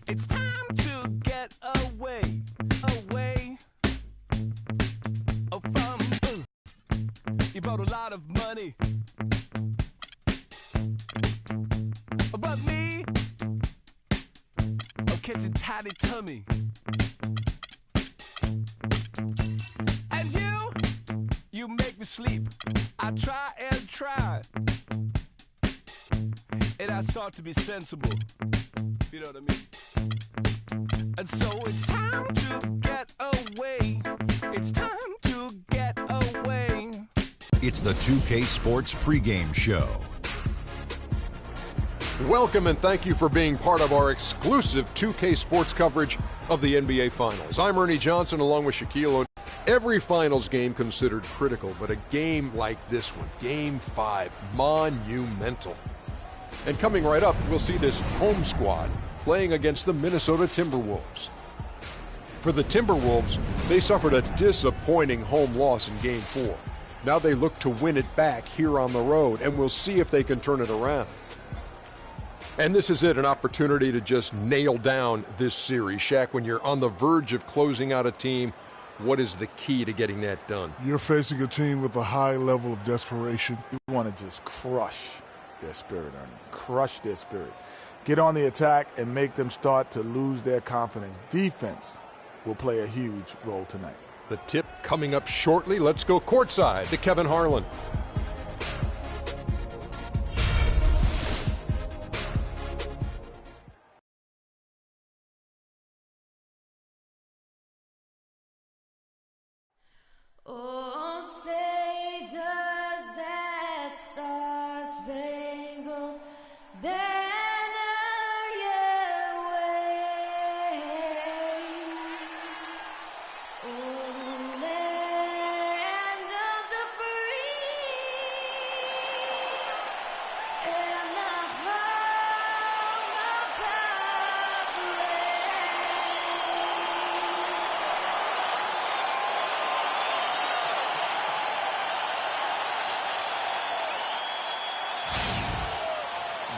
It's time to get away, away from you brought a lot of money. But me, I'm catching tiny tummy. And you make me sleep. I try and try. And I start to be sensible. You know what I mean? And so it's time to get away. It's time to get away. It's the 2K Sports pregame show. Welcome and thank you for being part of our exclusive 2K Sports coverage of the NBA Finals. I'm Ernie Johnson along with Shaquille O'Neal. Every Finals game considered critical, but a game like this one, Game 5, monumental. And coming right up, we'll see this home squad playing against the Minnesota Timberwolves. For the Timberwolves, they suffered a disappointing home loss in Game 4. Now they look to win it back here on the road, and we'll see if they can turn it around. And this is it, an opportunity to just nail down this series. Shaq, when you're on the verge of closing out a team, what is the key to getting that done? You're facing a team with a high level of desperation. You want to just crush their spirit, Ernie. Crush their spirit. Get on the attack and make them start to lose their confidence. Defense will play a huge role tonight. The tip coming up shortly. Let's go courtside to Kevin Harlan. Oh, say does that star-spangled banner yet wave? Oh, land of the free and the home of praise.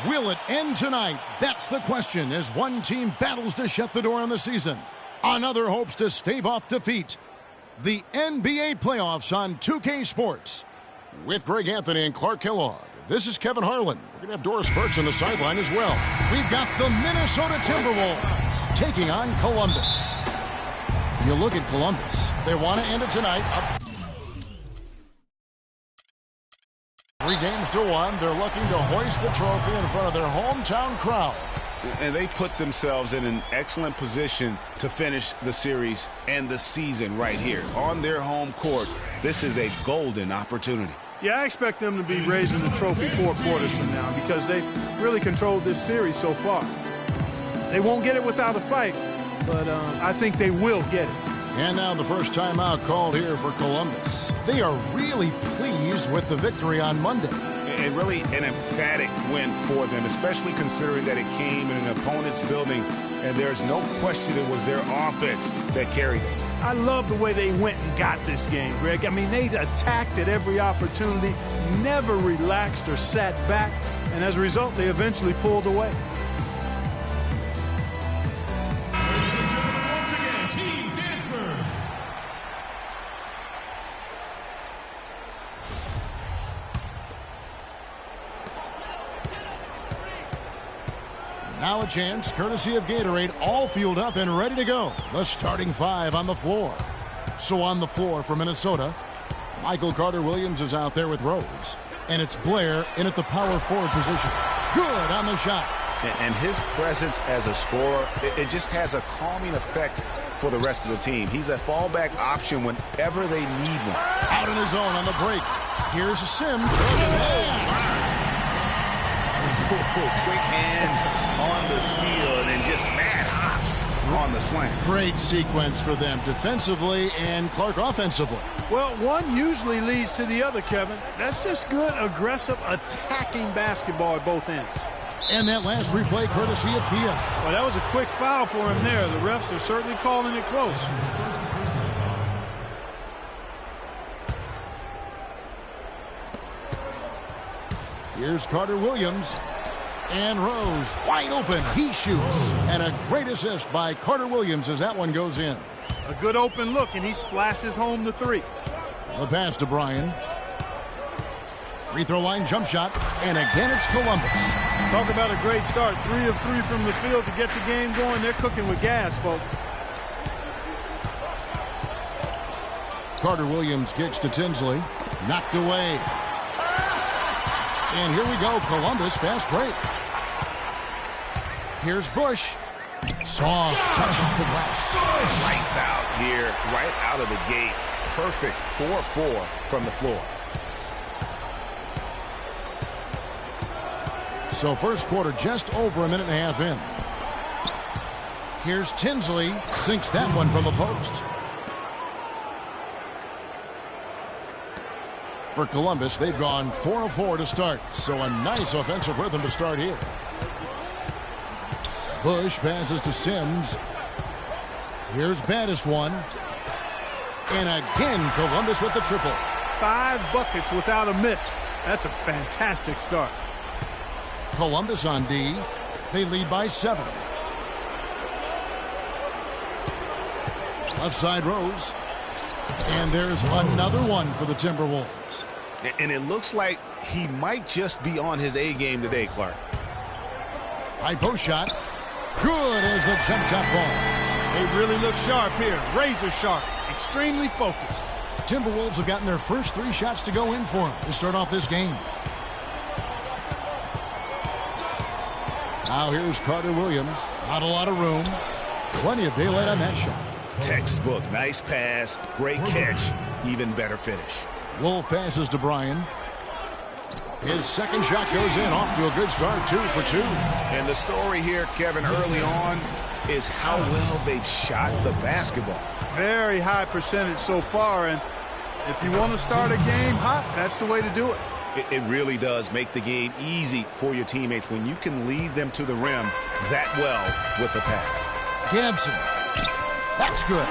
Will it end tonight? That's the question as one team battles to shut the door on the season. Another hopes to stave off defeat. The NBA playoffs on 2K Sports. With Greg Anthony and Clark Kellogg, this is Kevin Harlan. We're going to have Doris Burks on the sideline as well. We've got the Minnesota Timberwolves taking on Columbus. You look at Columbus. They want to end it tonight up 3-1. They're looking to hoist the trophy in front of their hometown crowd. And they put themselves in an excellent position to finish the series and the season right here. On their home court, this is a golden opportunity. Yeah, I expect them to be raising the trophy 4 quarters from now because they've really controlled this series so far. They won't get it without a fight, but I think they will get it. And now the first timeout called here for Columbus. They are really pleased with the victory on Monday. And really an emphatic win for them, especially considering that it came in an opponent's building, and there's no question it was their offense that carried them. I love the way they went and got this game, Greg. I mean, they attacked at every opportunity, never relaxed or sat back, and as a result, they eventually pulled away. Now a chance, courtesy of Gatorade, all fueled up and ready to go. The starting 5 on the floor. So on the floor for Minnesota, Michael Carter-Williams is out there with Rose. And it's Blair in at the power forward position. Good on the shot. And his presence as a scorer, it just has a calming effect for the rest of the team. He's a fallback option whenever they need one. Out on his own on the break. Here's a Sims. Quick hands on the steal and then just mad hops on the slant. Great sequence for them defensively and Clark offensively. Well, one usually leads to the other, Kevin. That's just good, aggressive, attacking basketball at both ends. And that last replay courtesy of Kia. Well, that was a quick foul for him there. The refs are certainly calling it close. Here's Carter-Williams. And Rose, wide open. He shoots. And a great assist by Carter Williams as that one goes in. A good open look, and he splashes home the three. The pass to Bryan. Free throw line jump shot. And again, it's Columbus. Talk about a great start. 3 of 3 from the field to get the game going. They're cooking with gas, folks. Carter Williams kicks to Tinsley. Knocked away. And here we go, Columbus fast break. Here's Bush. Soft touch off the glass. Lights out here, right out of the gate. Perfect 4-4 from the floor. So first quarter just over a minute and a half in. Here's Tinsley. Sinks that one from the post. For Columbus, they've gone 4 of 4 to start. So a nice offensive rhythm to start here. Bush passes to Sims. Here's baddest one. And again, Columbus with the triple. 5 buckets without a miss. That's a fantastic start. Columbus on D. They lead by 7. Left side Rose. And there's another one for the Timberwolves. And it looks like he might just be on his A game today, Clark. High post shot. Good as the jump shot falls. They really look sharp here. Razor sharp. Extremely focused. Timberwolves have gotten their first 3 shots to go in for them to start off this game. Now here's Carter Williams. Not a lot of room. Plenty of daylight on that shot. Textbook. Nice pass. Great catch. Even better finish. Wolf passes to Bryan. His second shot goes in. Off to a good start. 2 for 2. And the story here, Kevin, early on is how well they've shot the basketball. Very high percentage so far. And if you want to start a game hot, that's the way to do it. It really does make the game easy for your teammates when you can lead them to the rim that well with a pass. Ganson. That's good.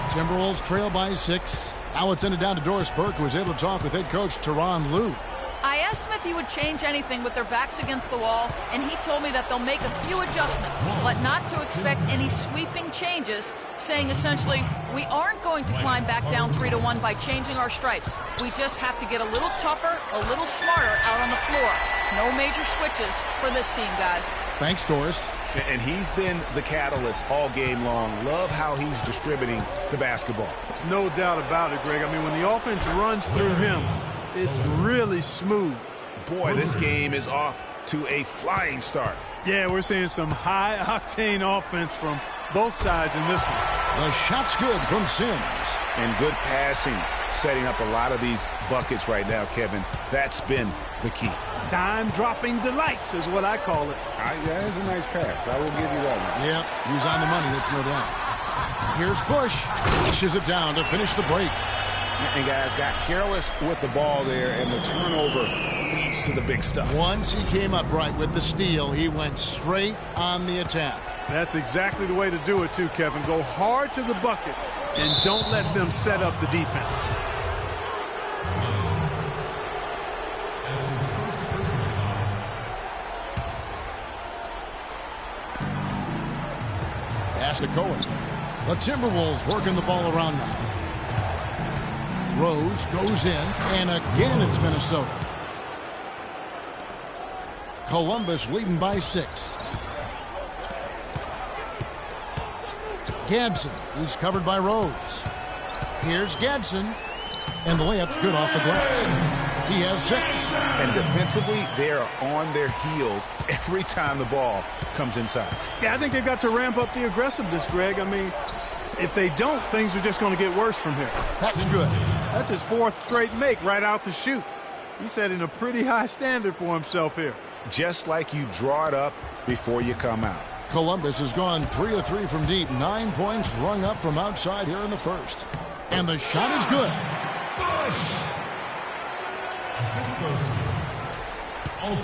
Timberwolves trail by 6. Now it's ended down to Doris Burke, who was able to talk with head coach Teron Lue. I asked him if he would change anything with their backs against the wall, and he told me that they'll make a few adjustments, but not to expect any sweeping changes, saying essentially, we aren't going to climb back down 3-1 by changing our stripes. We just have to get a little tougher, a little smarter out on the floor. No major switches for this team, guys. Thanks, Doris. And he's been the catalyst all game long. Love how he's distributing the basketball. No doubt about it, Greg. I mean, when the offense runs through him, it's really smooth. Boy, this game is off to a flying start. Yeah, we're seeing some high-octane offense from both sides in this one. The shot's good from Sims. And good passing, setting up a lot of these buckets right now, Kevin. That's been the key. Dime-dropping delights is what I call it. Yeah, that's a nice pass. I will give you that one. Yeah, he was on the money, that's no doubt. Here's Bush. Pushes it down to finish the break. And guys got careless with the ball there, and the turnover leads to the big stuff. Once he came up right with the steal, he went straight on the attack. That's exactly the way to do it, too, Kevin. Go hard to the bucket and don't let them set up the defense. Pass to Cohen. The Timberwolves working the ball around now. Rose goes in, and again it's Minnesota. Columbus leading by 6. Gadsden, who's covered by Rose. Here's Gadsden, and the layup's good off the glass. He has 6. And defensively, they are on their heels every time the ball comes inside. Yeah, I think they've got to ramp up the aggressiveness, Greg. I mean, if they don't, things are just going to get worse from here. That's good. That's his 4th straight make right out the chute. He's setting a pretty high standard for himself here. Just like you draw it up before you come out. Columbus has gone 3 of 3 from deep. 9 points rung up from outside here in the first. And the shot is good.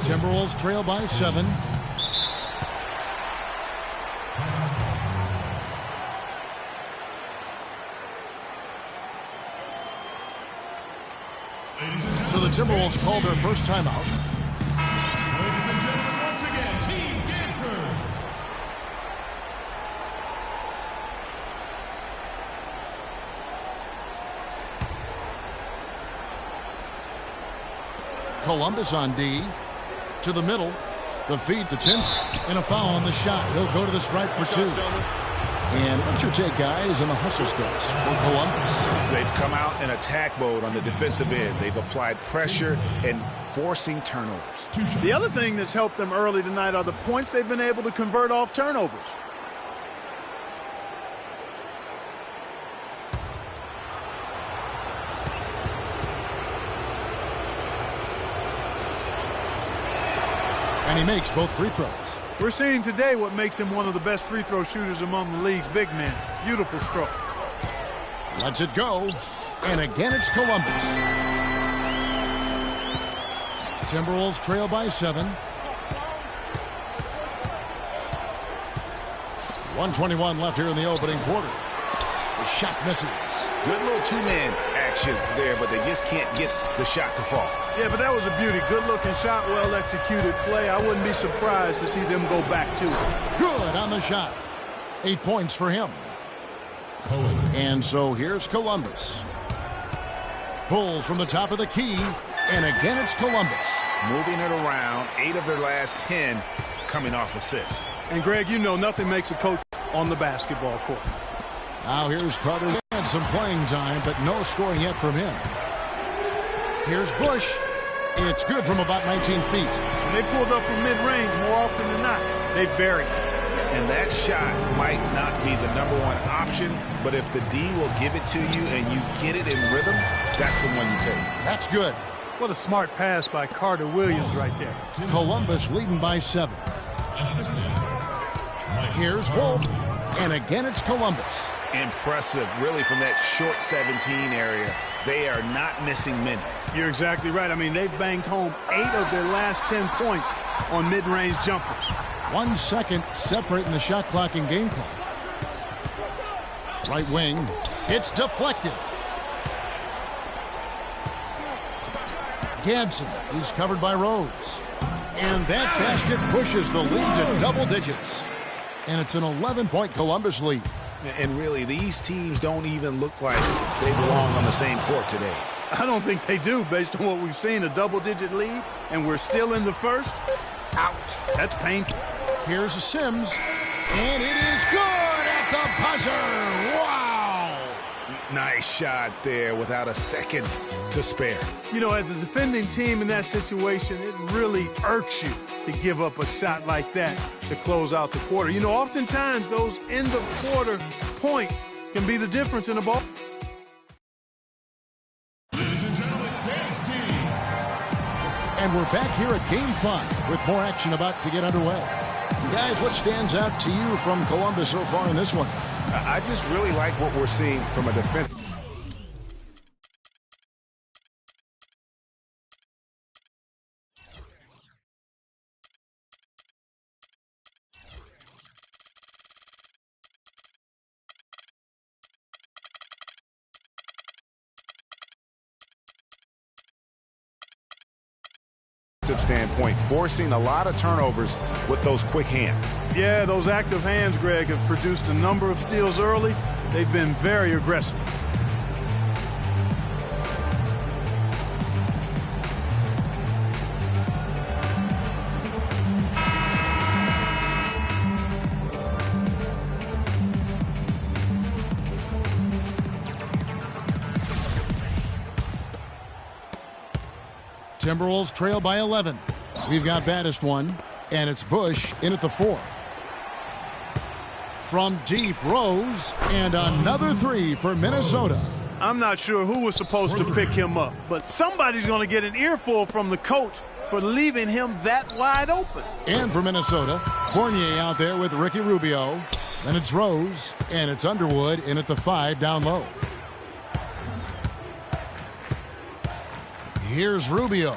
Timberwolves trail by 7. So the Timberwolves called their first timeout. Ladies and gentlemen, once again, Team Dancers. Columbus on D. To the middle. The feed to Tinsley. And a foul on the shot. He'll go to the stripe for two. And what's your take, guys, on the hustle sticks for Columbus? They've come out in attack mode on the defensive end. They've applied pressure and forcing turnovers. The other thing that's helped them early tonight are the points they've been able to convert off turnovers. And he makes both free throws. We're seeing today what makes him one of the best free throw shooters among the league's big men. Beautiful stroke. Lets it go. And again, it's Columbus. Timberwolves trail by 7. 1:21 left here in the opening quarter. The shot misses. Good little two-man action there, but they just can't get the shot to fall. Yeah, but that was a beauty. Good-looking shot, well-executed play. I wouldn't be surprised to see them go back to it. Good on the shot. 8 points for him. And so here's Columbus. Pulls from the top of the key, and again it's Columbus. Moving it around, 8 of their last 10 coming off assists. And, Greg, you know nothing makes a coach on the basketball court. Now here's Carter. He had some playing time, but no scoring yet from him. Here's Bush. It's good from about 19 feet. When they pulled up from mid-range more often than not, they buried it. And that shot might not be the #1 option, but if the D will give it to you and you get it in rhythm, that's the one you take. That's good. What a smart pass by Carter Williams right there. Columbus leading by 7. Here's Wolf. And again, it's Columbus. Impressive, really, from that short 17 area. They are not missing many. You're exactly right. I mean, they've banged home 8 of their last 10 points on mid-range jumpers. 1 second separating the shot clock and game clock. Right wing. It's deflected. Gadsden. He's covered by Rose. And that basket pushes the lead to double digits. And it's an 11-point Columbus lead. And really, these teams don't even look like they belong on the same court today. I don't think they do, based on what we've seen, a double-digit lead, and we're still in the first. Ouch. That's painful. Here's a Sims, and it is good at the buzzer. Wow. Nice shot there without a second to spare. You know, as a defending team in that situation, it really irks you to give up a shot like that to close out the quarter. You know, oftentimes those end-of-quarter points can be the difference in a ball. Ladies and gentlemen, dance team. And we're back here at Game 5 with more action about to get underway. Guys, what stands out to you from Columbus so far in this one? I just really like what we're seeing from a defense. Standpoint, forcing a lot of turnovers with those quick hands. Yeah, those active hands, Greg, have produced a number of steals early. They've been very aggressive. Timberwolves trail by 11. We've got baddest one, and it's Bush in at the 4. From deep, Rose, and another 3 for Minnesota. I'm not sure who was supposed to pick him up, but somebody's going to get an earful from the coach for leaving him that wide open. And for Minnesota, Fournier out there with Ricky Rubio. Then it's Rose, and it's Underwood in at the 5 down low. Here's Rubio.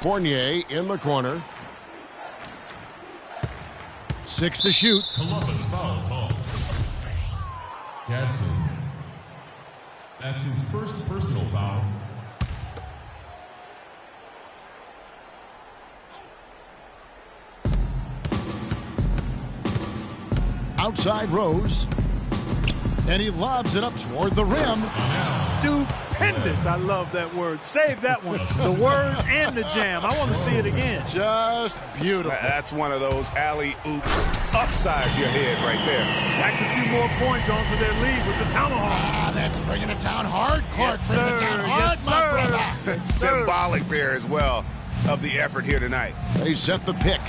Fournier in the corner. 6 to shoot. Columbus foul call. Gadsden. That's his first personal foul. Outside Rose. And he lobs it up toward the rim. Stupendous. I love that word. Save that one. The word and the jam. I want to see it again. Just beautiful. That's one of those alley-oops upside your head right there. Jacks a few more points onto their lead with the tomahawk. That's bringing it down hard, Clark. Yes, bringing it sir. down hard, Yes, my sir. brother. Yes, sir. Symbolic there as well of the effort here tonight. They set the pick.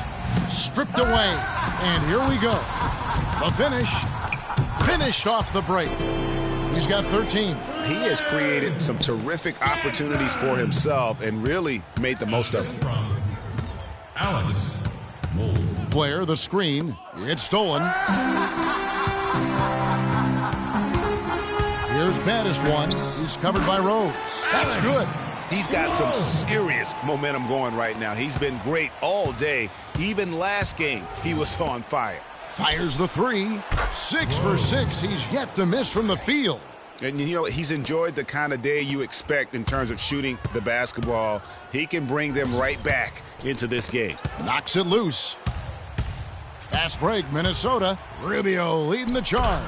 Stripped away. And here we go. The finish. Finished off the break. He's got 13. He has created some terrific opportunities for himself and really made the most of it. Alex Wolf. Blair, the screen. It's stolen. Here's baddest one. He's covered by Rose. That's good. He's got some serious momentum going right now. He's been great all day. Even last game, he was on fire. Fires the three. 6 for 6. He's yet to miss from the field. And, you know, he's enjoyed the kind of day you expect in terms of shooting the basketball. He can bring them right back into this game. Knocks it loose. Fast break, Minnesota. Rubio leading the charge.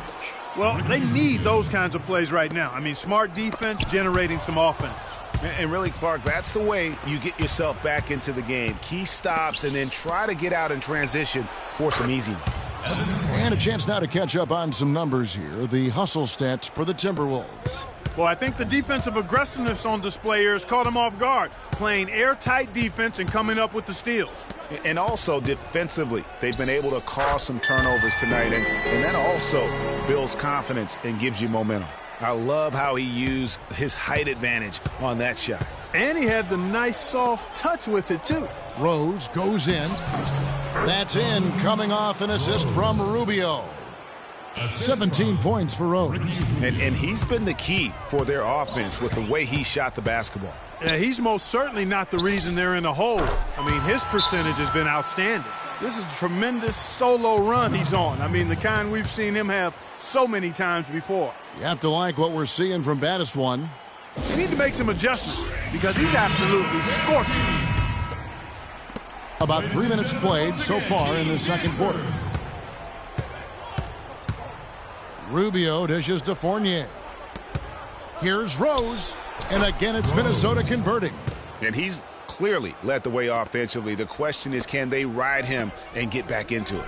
Well, they need those kinds of plays right now. I mean, smart defense generating some offense. And really, Clark, that's the way you get yourself back into the game. Key stops and then try to get out in transition for some easy ones. And a chance now to catch up on some numbers here. The hustle stats for the Timberwolves. Well, I think the defensive aggressiveness on display here has caught them off guard, playing airtight defense and coming up with the steals. And also defensively, they've been able to cause some turnovers tonight, and that also builds confidence and gives you momentum. I love how he used his height advantage on that shot. And he had the nice soft touch with it, too. Rose goes in. That's in, coming off an assist from Rubio. 17 points for Rose. And he's been the key for their offense with the way he shot the basketball. Yeah, he's most certainly not the reason they're in the hole. I mean, his percentage has been outstanding. This is a tremendous solo run he's on. I mean, the kind we've seen him have so many times before. You have to like what we're seeing from baddest one. We need to make some adjustments because he's absolutely scorching. About 3 minutes played so far in the second quarter. Rubio dishes to Fournier. Here's Rose. And again, it's Minnesota converting. And he's clearly led the way offensively. The question is, can they ride him and get back into it?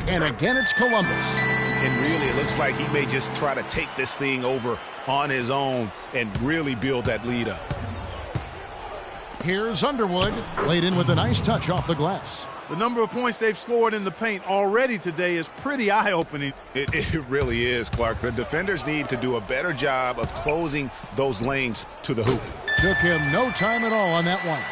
And again, it's Columbus. And really, it looks like he may just try to take this thing over on his own and really build that lead up. Here's Underwood. Laid in with a nice touch off the glass. The number of points they've scored in the paint already today is pretty eye-opening. It really is, Clark. The defenders need to do a better job of closing those lanes to the hoop. Took him no time at all on that one.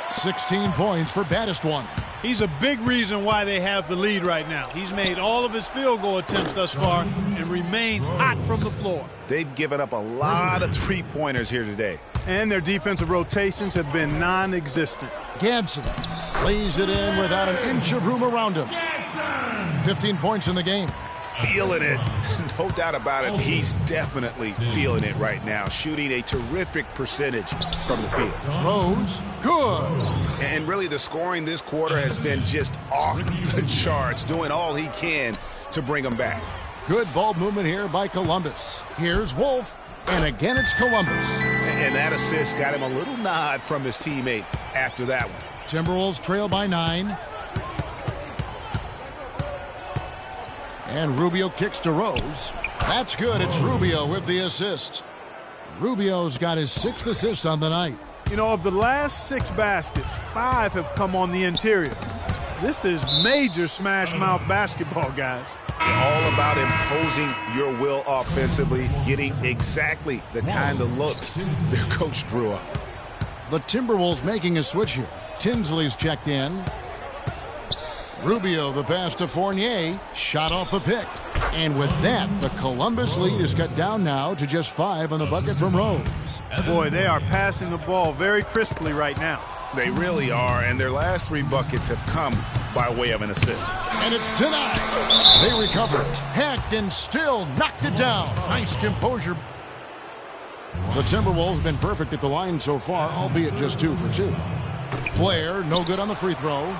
16 points for baddest one. He's a big reason why they have the lead right now. He's made all of his field goal attempts thus far and remains hot from the floor. They've given up a lot of three-pointers here today. And their defensive rotations have been non-existent. Ganson lays it in without an inch of room around him. 15 points in the game. Feeling it. No doubt about it. He's definitely feeling it right now. Shooting a terrific percentage from the field. Rose, good. And really the scoring this quarter has been just off the charts. Doing all he can to bring them back. Good ball movement here by Columbus. Here's Wolf. And again, it's Columbus. And that assist got him a little nod from his teammate after that one. Timberwolves trail by 9. And Rubio kicks to Rose. That's good. It's Rubio with the assist. Rubio's got his 6th assist on the night. You know, of the last 6 baskets, 5 have come on the interior. This is major smash-mouth basketball, guys. All about imposing your will offensively, getting exactly the kind of looks their coach drew up. The Timberwolves making a switch here. Tinsley's checked in. Rubio, the pass to Fournier, shot off the pick. And with that, the Columbus lead is cut down now to just 5 on the bucket from Rose. Boy, they are passing the ball very crisply right now. They really are, and their last 3 buckets have come by way of an assist. And it's denied. They recover it. Hacked and still knocked it down. Nice composure. The Timberwolves have been perfect at the line so far, albeit just 2 for 2. Blair, no good on the free throw.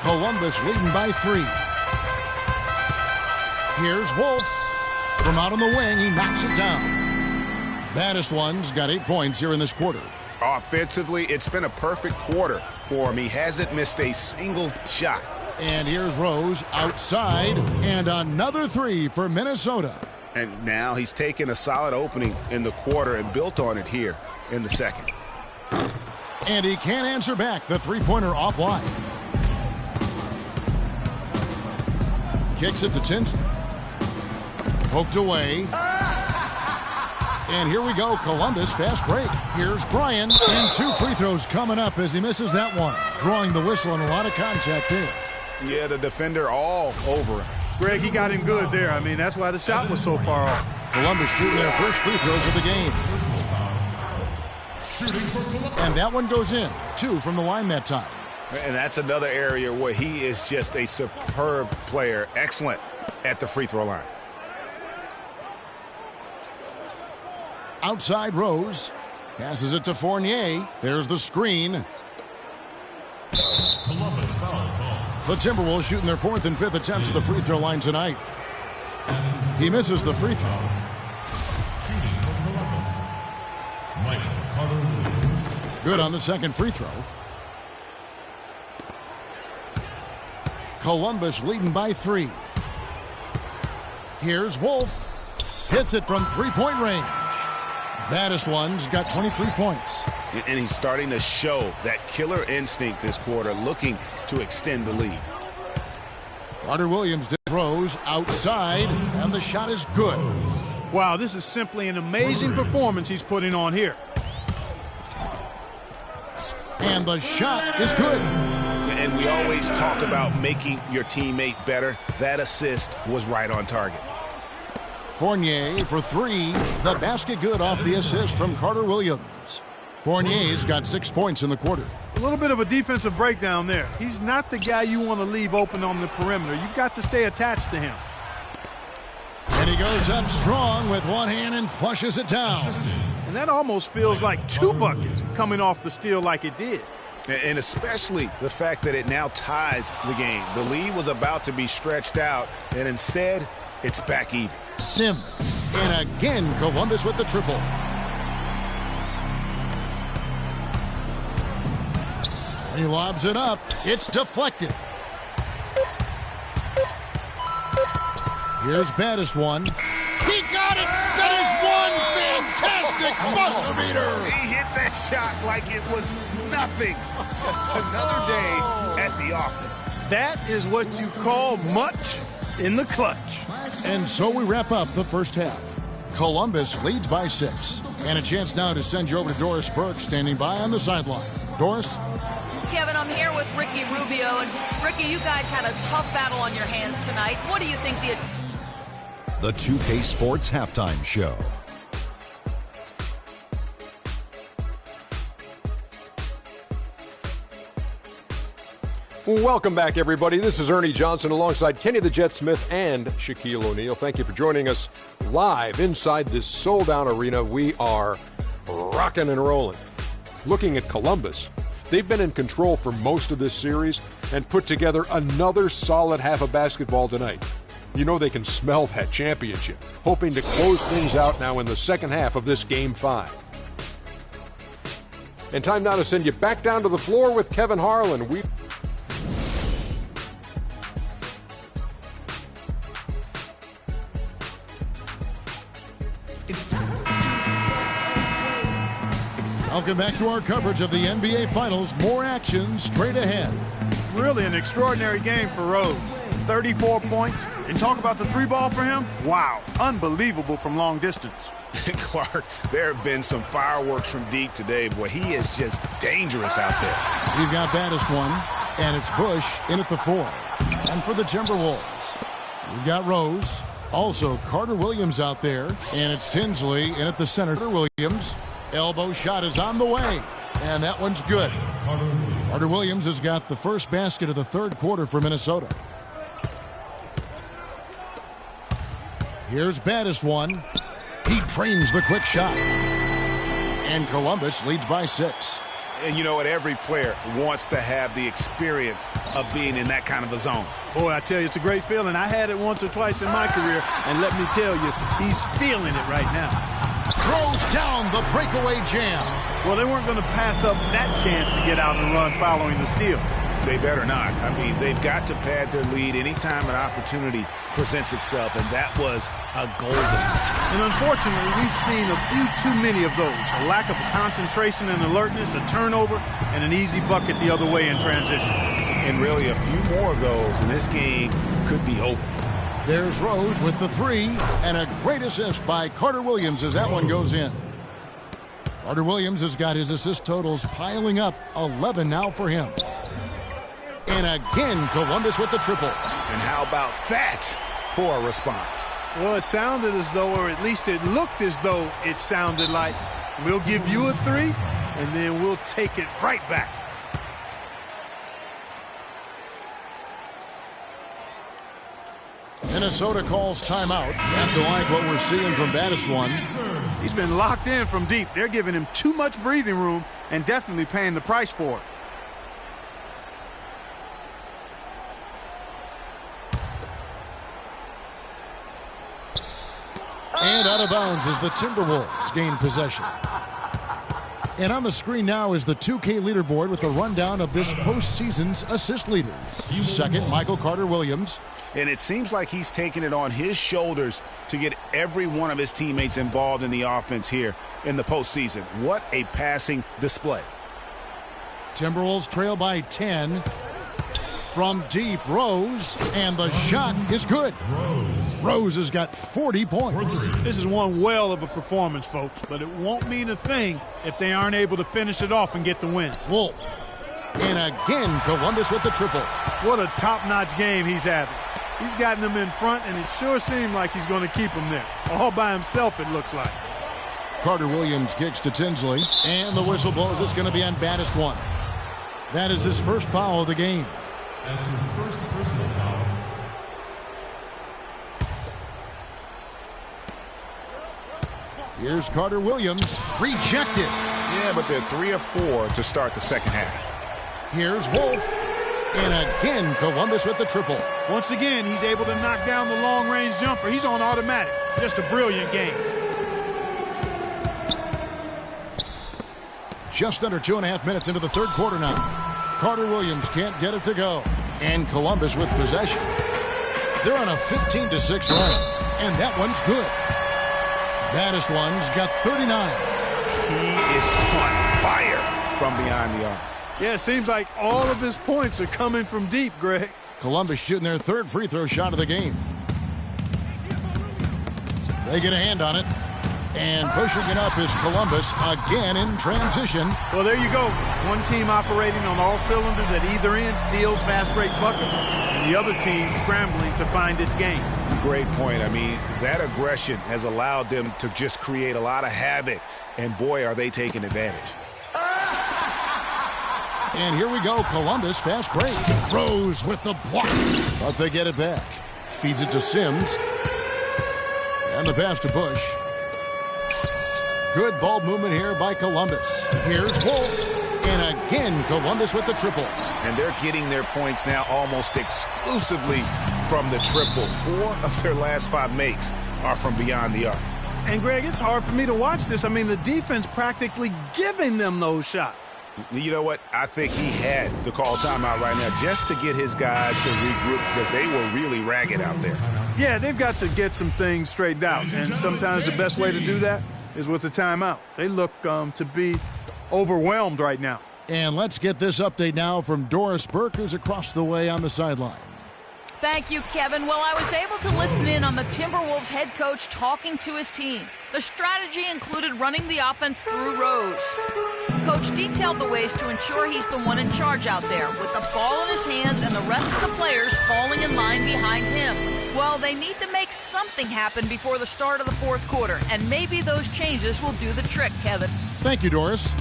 Columbus leading by 3. Here's Wolf. From out on the wing, he knocks it down. Baddest one's got 8 points here in this quarter. Offensively, it's been a perfect quarter for him. He hasn't missed a single shot. And here's Rose outside, and another 3 for Minnesota. And now he's taken a solid opening in the quarter and built on it here in the second. And he can't answer back. The three-pointer offline. Kicks it to Tinsley. Poked away. And here we go, Columbus, fast break. Here's Bryan, and 2 free throws coming up as he misses that one. Drawing the whistle and a lot of contact there. Yeah, the defender all over him. Greg, he got him good there. I mean, that's why the shot was so far off. Columbus shooting their first free throws of the game. And that one goes in. 2 from the line that time. And that's another area where he is just a superb player. Excellent at the free throw line. Outside Rose. Passes it to Fournier. There's the screen. Columbus foul call. The Timberwolves shooting their 4th and 5th attempts at the free throw line tonight. He misses the free throw. Shooting for Columbus, Michael Carter-Williams. Good on the second free throw. Columbus leading by 3. Here's Wolf. Hits it from three-point range. Baddest one's got 23 points. And he's starting to show that killer instinct this quarter, looking to extend the lead. Carter-Williams throws outside, and the shot is good. Wow, this is simply an amazing performance he's putting on here. And the shot is good. And we always talk about making your teammate better. That assist was right on target. Fournier for 3. The basket good off the assist from Carter-Williams. Fournier's got 6 points in the quarter. A little bit of a defensive breakdown there. He's not the guy you want to leave open on the perimeter. You've got to stay attached to him. And he goes up strong with one hand and flushes it down. And that almost feels like 2 buckets coming off the steal like it did. And especially the fact that it now ties the game. The lead was about to be stretched out, and instead, it's back even. Sims. And again, Columbus with the triple. He lobs it up. It's deflected. Here's baddest one. He got it! That is one fantastic buzzer beater! He hit that shot like it was nothing. Just another day at the office. That is what you call much in the clutch. And so we wrap up the first half. Columbus leads by 6. And a chance now to send you over to Doris Burke, standing by on the sideline. Doris? Kevin, I'm here with Ricky Rubio. And Ricky, you guys had a tough battle on your hands tonight. What do you think The 2K Sports Halftime Show. Welcome back, everybody. This is Ernie Johnson alongside Kenny the Jet Smith and Shaquille O'Neal. Thank you for joining us live inside this sold-out arena. We are rocking and rolling. Looking at Columbus, they've been in control for most of this series and put together another solid half of basketball tonight. You know they can smell that championship, hoping to close things out now in the second half of this Game 5. And time now to send you back down to the floor with Kevin Harlan. Welcome back to our coverage of the NBA Finals. More action straight ahead. Really an extraordinary game for Rose. 34 points. And talk about the 3-ball for him. Wow, unbelievable from long distance. Clark, there have been some fireworks from deep today. Boy, he is just dangerous out there. We've got baddest one, and it's Bush in at the 4. And for the Timberwolves, we've got Rose. Also, Carter-Williams out there, and it's Tinsley in at the center. Williams, elbow shot is on the way, and that one's good. Carter-Williams has got the first basket of the third quarter for Minnesota. Here's baddest one. He trains the quick shot. And Columbus leads by 6. And you know what? Every player wants to have the experience of being in that kind of a zone. Boy, I tell you, it's a great feeling. I had it once or twice in my career, and let me tell you, he's feeling it right now. Throws down the breakaway jam. Well, they weren't going to pass up that chance to get out and run following the steal. They better not. I mean, they've got to pad their lead anytime an opportunity presents itself, and that was a golden. And unfortunately, we've seen a few too many of those. A lack of concentration and alertness, a turnover, and an easy bucket the other way in transition. And really, a few more of those, and this game could be over. There's Rose with the 3, and a great assist by Carter Williams as that one goes in. Carter Williams has got his assist totals piling up, 11 now for him. And again, Columbus with the triple. And how about that for a response? Well, it sounded as though, or at least it looked as though it sounded like, we'll give you a 3, and then we'll take it right back. Minnesota calls timeout. Have to like what we're seeing from Baddest One. He's been locked in from deep. They're giving him too much breathing room and definitely paying the price for it. And out of bounds as the Timberwolves gain possession. And on the screen now is the 2K leaderboard with a rundown of this postseason's assist leaders. Second, Michael Carter Williams. And it seems like he's taking it on his shoulders to get every one of his teammates involved in the offense here in the postseason. What a passing display. Timberwolves trail by 10. From deep, Rose, and the shot is good. Rose has got 40 points. This is one well of a performance, folks, but it won't mean a thing if they aren't able to finish it off and get the win. Wolf. And again, Columbus with the triple. What a top-notch game he's having. He's gotten them in front, and it sure seemed like he's going to keep them there. All by himself, it looks like. Carter Williams kicks to Tinsley, and the whistle blows. It's going to be on Baddest One. That is his first foul of the game. That's his first personal foul. Here's Carter Williams. Rejected. Yeah, but they're 3 of 4 to start the second half. Here's Wolf. And again, Columbus with the triple. Once again, he's able to knock down the long-range jumper. He's on automatic. Just a brilliant game. Just under 2.5 minutes into the third quarter now. Carter Williams can't get it to go. And Columbus with possession. They're on a 15-6 run. And that one's good. Baddest One's got 39. He is on fire from behind the arc. Yeah, it seems like all of his points are coming from deep, Greg. Columbus shooting their third free throw shot of the game. They get a hand on it. And pushing it up is Columbus again in transition. Well, there you go. One team operating on all cylinders at either end, steals, fast break buckets, and the other team scrambling to find its game. Great point. I mean, that aggression has allowed them to just create a lot of havoc, and boy, are they taking advantage. And here we go, Columbus, fast break. Rose with the block, but they get it back. Feeds it to Sims. And the pass to Bush. Good ball movement here by Columbus. Here's Wolf. And again, Columbus with the triple. And they're getting their points now almost exclusively from the triple. 4 of their last 5 makes are from beyond the arc. And, Greg, it's hard for me to watch this. I mean, the defense practically giving them those shots. You know what? I think he had to call timeout right now just to get his guys to regroup because they were really ragged out there. Yeah, they've got to get some things straightened out. And sometimes the best way to do that is with a timeout. They look to be overwhelmed right now. And let's get this update now from Doris Burke, who's across the way on the sideline. Thank you, Kevin. Well, I was able to listen in on the Timberwolves head coach talking to his team. The strategy included running the offense through Rose. Coach detailed the ways to ensure he's the one in charge out there, with the ball in his hands and the rest of the players falling in line behind him. Well, they need to make something happen before the start of the fourth quarter, and maybe those changes will do the trick, Kevin. Thank you, Doris.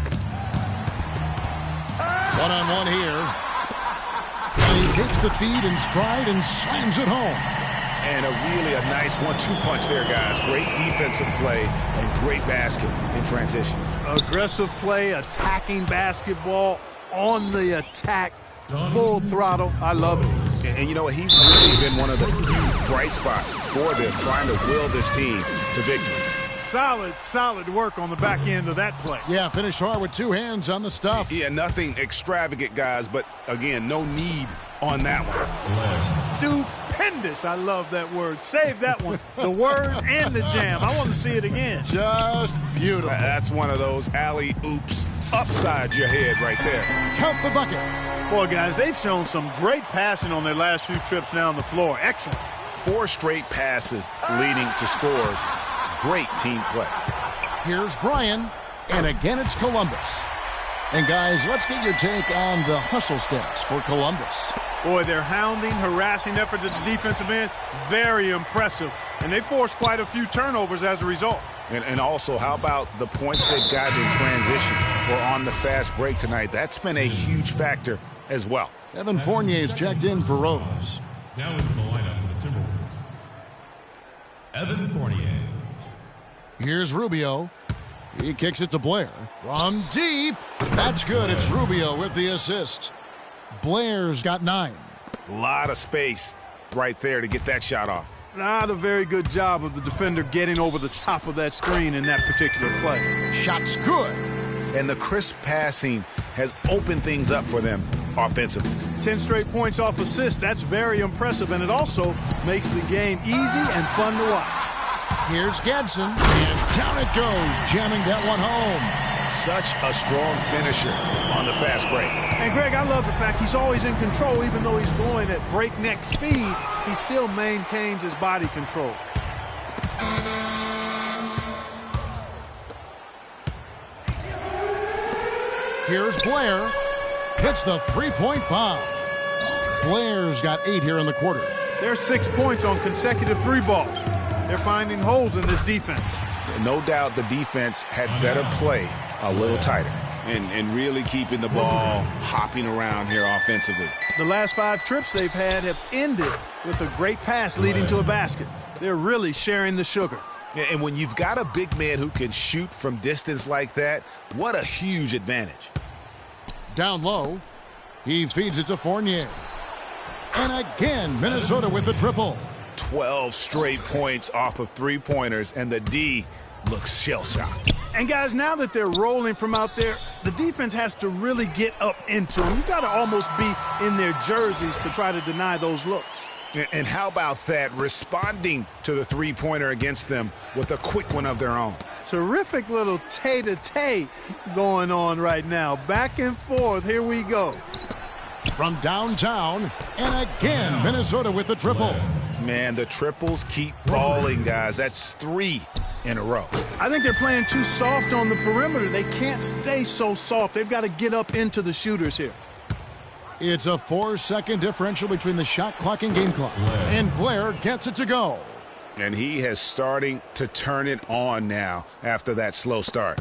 One-on-one here. And he takes the feed in stride and slams it home. And a nice 1-2 punch there, guys. Great defensive play and great basket in transition. Aggressive play, attacking basketball, on the attack, full throttle. I love it. And you know what? He's really been one of the bright spots for them, trying to will this team to victory. Solid work on the back end of that play. Yeah, finish hard with two hands on the stuff. Yeah, nothing extravagant, guys, but again, no need on that one. Stupendous. I love that word. Save that one. The word and the jam. I want to see it again. Just beautiful. That's one of those alley-oops upside your head right there. Count the bucket. Boy, guys, they've shown some great passing on their last few trips down the floor. Excellent. 4 straight passes leading to scores. Great team play. Here's Brian, and again it's Columbus. And guys, let's get your take on the hustle stats for Columbus. Boy, their hounding, harassing effort at the defensive end, very impressive. And they forced quite a few turnovers as a result. And also, how about the points they've gotten in transition or on the fast break tonight? That's been a huge factor as well. Evan Fournier's checked in for Rose. Now into the lineup for the Timberwolves, Evan Fournier. Here's Rubio. He kicks it to Blair. From deep. That's good. It's Rubio with the assist. Blair's got 9. A lot of space right there to get that shot off. Not a very good job of the defender getting over the top of that screen in that particular play. Shot's good. And the crisp passing has opened things up for them offensively. 10 straight points off assist. That's very impressive, and it also makes the game easy and fun to watch. Here's Gadsden, and down it goes, jamming that one home. Such a strong finisher on the fast break. And, Greg, I love the fact he's always in control. Even though he's going at breakneck speed, he still maintains his body control. Here's Blair. Hits the three-point bomb. Blair's got 8 here in the quarter. There's 6 points on consecutive 3 balls. They're finding holes in this defense. No doubt the defense had better play a little tighter and really keeping the ball hopping around here offensively. The last 5 trips they've had have ended with a great pass leading to a basket. They're really sharing the sugar. And when you've got a big man who can shoot from distance like that, what a huge advantage. Down low, he feeds it to Fournier. And again, Minnesota with the triple. 12 straight points off of 3-pointers, and the D looks shell-shocked. And, guys, now that they're rolling from out there, the defense has to really get up into them. You've got to almost be in their jerseys to try to deny those looks. And how about that, responding to the 3-pointer against them with a quick one of their own. Terrific little tay-to-tay going on right now. Back and forth. Here we go. From downtown, and again, Minnesota with the triple. Man, the triples keep falling, guys. That's 3 in a row. I think they're playing too soft on the perimeter. They can't stay so soft. They've got to get up into the shooters here. It's a 4-second differential between the shot clock and game clock. And Blair gets it to go. And he has starting to turn it on now after that slow start.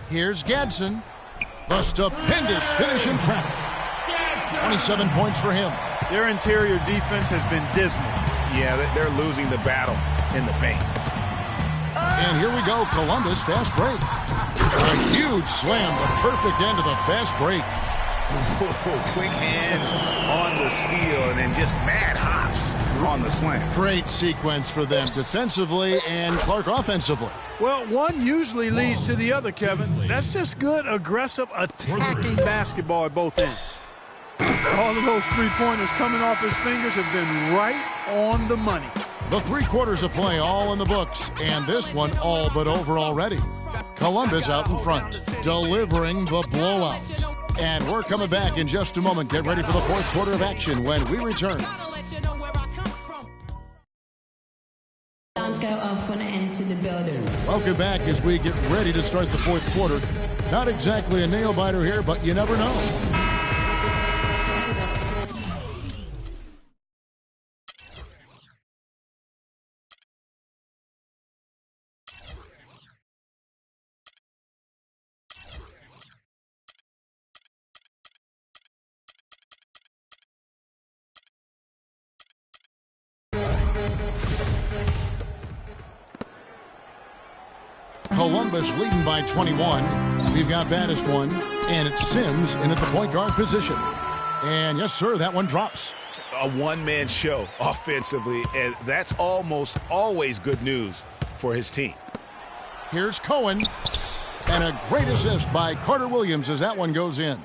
Here's Gadsden. The stupendous finish in traffic. 27 points for him. Their interior defense has been dismal. Yeah, they're losing the battle in the paint. And here we go, Columbus fast break. A huge slam, the perfect end of the fast break. Quick hands on the steal and then just mad hops on the slam. Great sequence for them defensively and Clark offensively. Well, one usually leads to the other, Kevin. That's just good, aggressive, attacking basketball at both ends. All of those 3-pointers coming off his fingers have been right on the money. The 3 quarters of play all in the books, and this one all but over already. Columbus out in front, delivering the blowout. And we're coming back in just a moment. Get ready for the 4th quarter of action when we return. Alarms go off when I enter the building. Welcome back as we get ready to start the 4th quarter. Not exactly a nail-biter here, but you never know. Columbus leading by 21. We've got baddest one, and it's Sims in at the point guard position. And yes, sir, that one drops. A one-man show offensively, and that's almost always good news for his team. Here's Cohen, and a great assist by Carter Williams as that one goes in.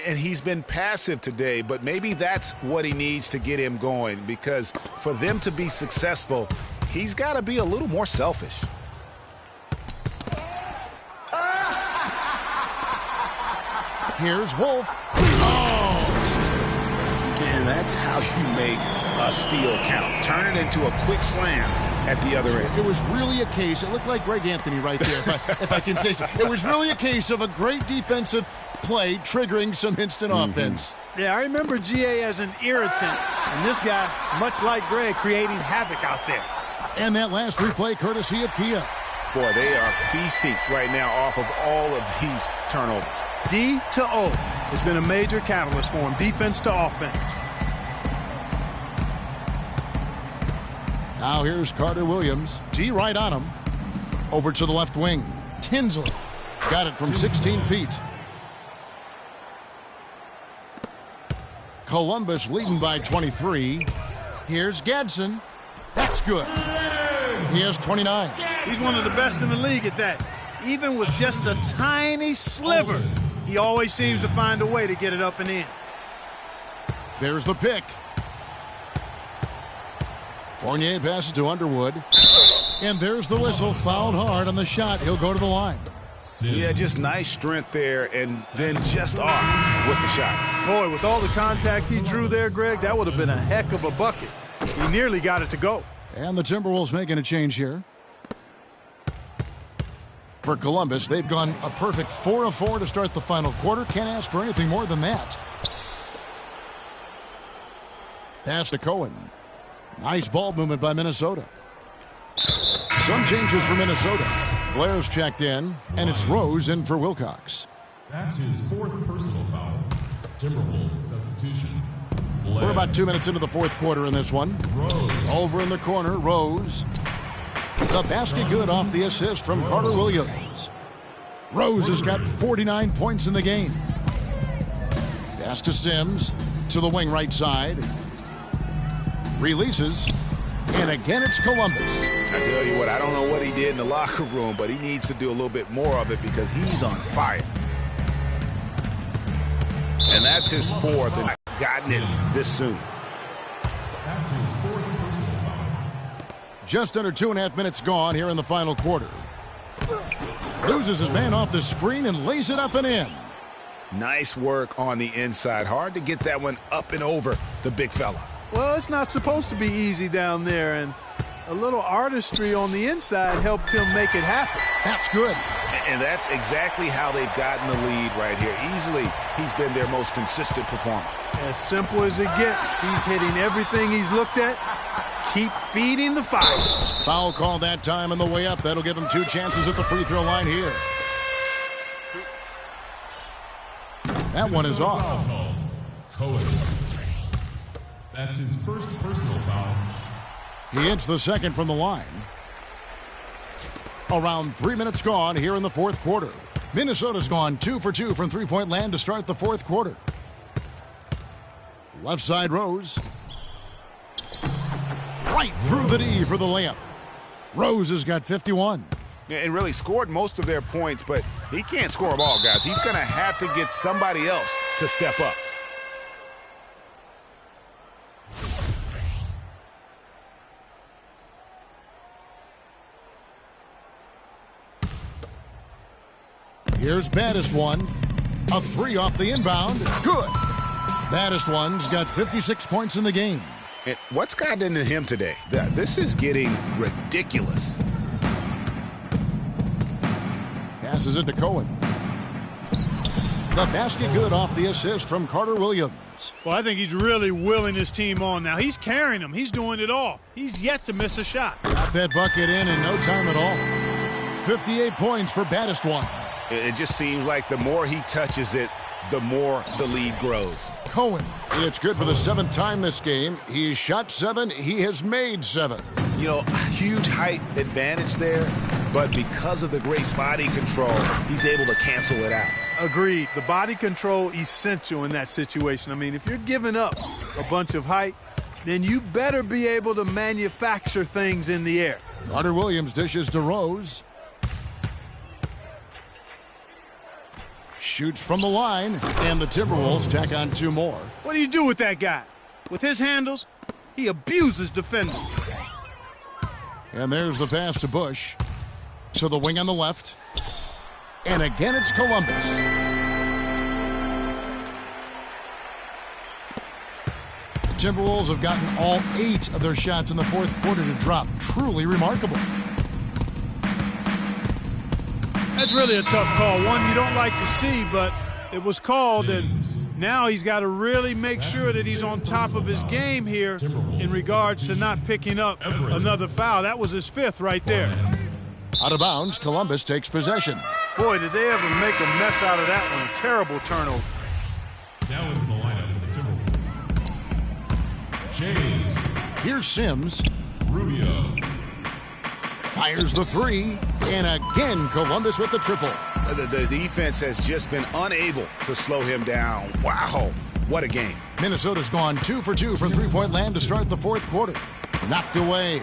And he's been passive today, but maybe that's what he needs to get him going, because for them to be successful, he's got to be a little more selfish. Here's Wolf. Oh! And that's how you make a steal count. Turn it into a quick slam at the other end. It was really a case, it looked like Greg Anthony right there, if I can say so. It was really a case of a great defensive play triggering some instant offense. Yeah, I remember GA as an irritant, and this guy, much like Greg, creating havoc out there. And that last replay courtesy of Kia. Boy, they are feasting right now off of all of these turnovers. D to O has been a major catalyst for him, defense to offense. Now here's Carter Williams. D right on him. Over to the left wing. Tinsley got it from 16 feet. Columbus leading by 23. Here's Gadsden. That's good. He has 29. He's one of the best in the league at that. Even with just a tiny sliver, he always seems to find a way to get it up and in. There's the pick. Fournier passes to Underwood. And there's the whistle. Fouled hard on the shot. He'll go to the line. Yeah, just nice strength there, and then just off with the shot. Boy, with all the contact he drew there, Greg, that would have been a heck of a bucket. He nearly got it to go. And the Timberwolves making a change here. For Columbus, they've gone a perfect 4 of 4 to start the final quarter. Can't ask for anything more than that. Pass to Cohen. Nice ball movement by Minnesota. Some changes for Minnesota. Blair's checked in, and it's Rose in for Wilcox. That's his fourth personal foul. Timberwolves substitution. Blair. We're about 2 minutes into the fourth quarter in this one. Rose. Over in the corner, Rose. The basket good off the assist from Carter Williams. Rose has got 49 points in the game. Pass to Sims. To the wing right side. Releases. And again, it's Columbus. I tell you what, I don't know what he did in the locker room, but he needs to do a little bit more of it because he's on fire. And that's his fourth, and I've gotten it this soon. That's his fourth personal foul. Just under 2.5 minutes gone here in the final quarter. Loses his man off the screen and lays it up and in. Nice work on the inside. Hard to get that one up and over the big fella. Well, it's not supposed to be easy down there, and a little artistry on the inside helped him make it happen. That's good. And that's exactly how they've gotten the lead right here. Easily, he's been their most consistent performer. As simple as it gets. He's hitting everything he's looked at. Keep feeding the fire. Foul call that time on the way up. That'll give him 2 chances at the free throw line here. That one is off. Cohen. That's his first personal foul. He hits the second from the line. Around 3 minutes gone here in the fourth quarter. Minnesota's gone 2 for 2 from three-point land to start the fourth quarter. Left side Rose. Right through the D for the layup. Rose has got 51. And really scored most of their points, but he can't score them all, guys. He's going to have to get somebody else to step up. Here's baddest one. A 3 off the inbound. Good. Baddest one's got 56 points in the game. And what's gotten into him today? This is getting ridiculous. Passes it to Cohen. The basket good off the assist from Carter Williams. Well, I think he's really willing his team on now. He's carrying them. He's doing it all. He's yet to miss a shot. Got that bucket in no time at all. 58 points for baddest one. It just seems like the more he touches it, the more the lead grows. Cohen. It's good for the 7th time this game. He's shot 7. He has made 7. You know, huge height advantage there. but because of the great body control, he's able to cancel it out. Agreed. The body control essential in that situation. I mean, if you're giving up a bunch of height, then you better be able to manufacture things in the air. Carter Williams dishes to Rose. Shoots from the line, and the Timberwolves tack on 2 more. What do you do with that guy? With his handles, he abuses defenders. And there's the pass to Bush. To the wing on the left. And again, it's Columbus. The Timberwolves have gotten all 8 of their shots in the fourth quarter to drop. Truly remarkable. That's really a tough call. One you don't like to see, but it was called, and now he's got to really make sure that he's on top of his game here in regards to not picking up another foul. That was his 5th right there. Out of bounds, Columbus takes possession. Boy, did they ever make a mess out of that one. A terrible turnover. Now into the lineup for the Timberwolves. James. Here's Sims. Rubio. Fires the 3. And again, Columbus with the triple. The defense has just been unable to slow him down. Wow, what a game. Minnesota's gone 2 for 2 from three-point land to start the fourth quarter. Knocked away.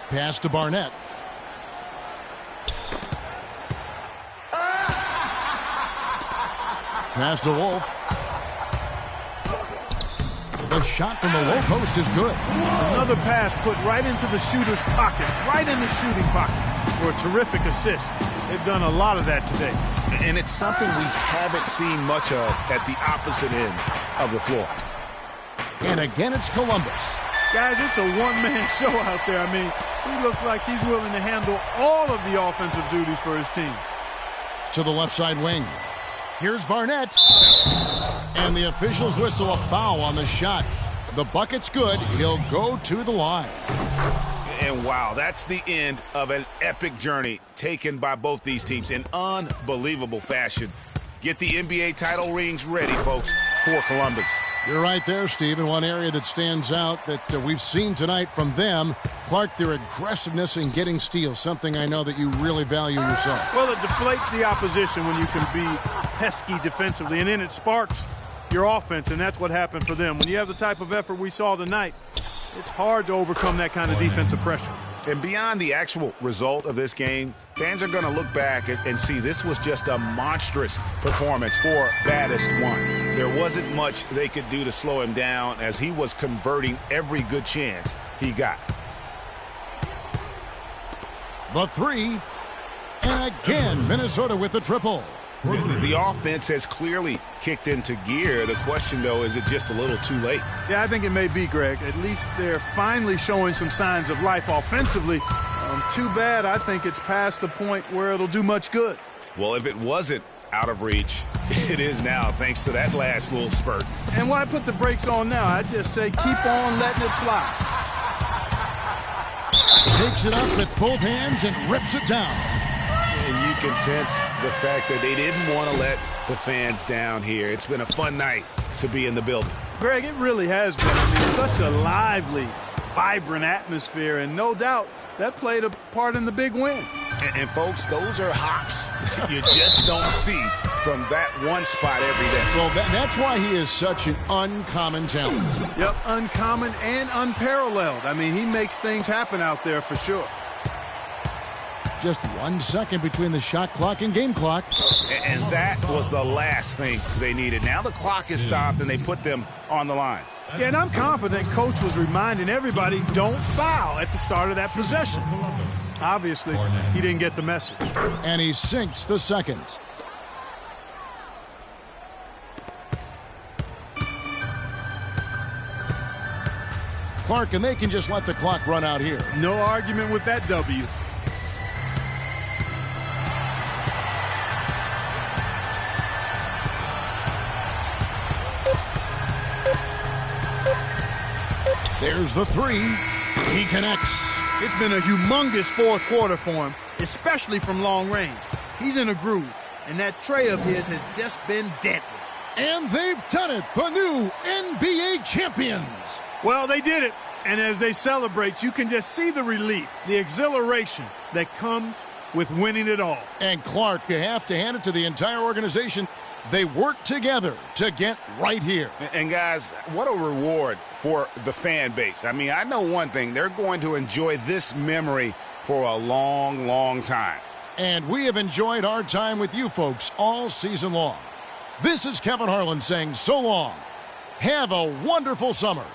Pass to Barnett. Pass to Wolf. The shot from the low post is good. Another pass put right into the shooter's pocket, right in the shooting pocket for a terrific assist. They've done a lot of that today. And it's something we haven't seen much of at the opposite end of the floor. And again, it's Columbus. Guys, it's a one-man show out there. I mean, he looks like he's willing to handle all of the offensive duties for his team. To the left side wing. Here's Barnett. And the officials whistle a foul on the shot. The bucket's good. He'll go to the line. And wow, that's the end of an epic journey taken by both these teams in unbelievable fashion. Get the NBA title rings ready, folks, for Columbus. You're right there, Steve. And one area that stands out that we've seen tonight from them, Clark, their aggressiveness in getting steals, something I know that you really value yourself. Well, it deflates the opposition when you can be pesky defensively, and then it sparks your offense, and that's what happened for them. When you have the type of effort we saw tonight, it's hard to overcome that kind of defensive pressure. And beyond the actual result of this game, fans are going to look back and see this was just a monstrous performance for baddest one. There wasn't much they could do to slow him down as he was converting every good chance he got. The 3. And again, Minnesota with the triple. The offense has clearly kicked into gear. The question, though, is it just a little too late? Yeah, I think it may be, Greg. At least they're finally showing some signs of life offensively. Too bad I think it's past the point where it'll do much good. Well, if it wasn't out of reach, it is now, thanks to that last little spurt. And why put the brakes on now? I just say keep on letting it fly. Takes it up with both hands and rips it down. And you can sense the fact that they didn't want to let the fans down here. It's been a fun night to be in the building. Greg, it really has been. I mean, such a lively, vibrant atmosphere, and no doubt that played a part in the big win. And folks, those are hops you just don't see from that one spot every day. Well, that's why he is such an uncommon talent. Yep, uncommon and unparalleled. I mean, he makes things happen out there for sure. Just 1 second between the shot clock and game clock. And that was the last thing they needed. Now the clock is stopped and they put them on the line. Yeah, and I'm confident Coach was reminding everybody, don't foul at the start of that possession. Obviously, he didn't get the message. And he sinks the second. Clark, and they can just let the clock run out here. No argument with that W. There's the 3. He connects. It's been a humongous fourth quarter for him, especially from long range. He's in a groove, and that tray of his has just been deadly. And they've done it, the new NBA champions. Well, they did it, And as they celebrate, you can just see the relief, the exhilaration that comes with winning it all. And Clark, you have to hand it to the entire organization. They work together to get right here. And guys, what a reward for the fan base. I mean, I know one thing. They're going to enjoy this memory for a long, long time. And we have enjoyed our time with you folks all season long. This is Kevin Harlan saying so long. Have a wonderful summer.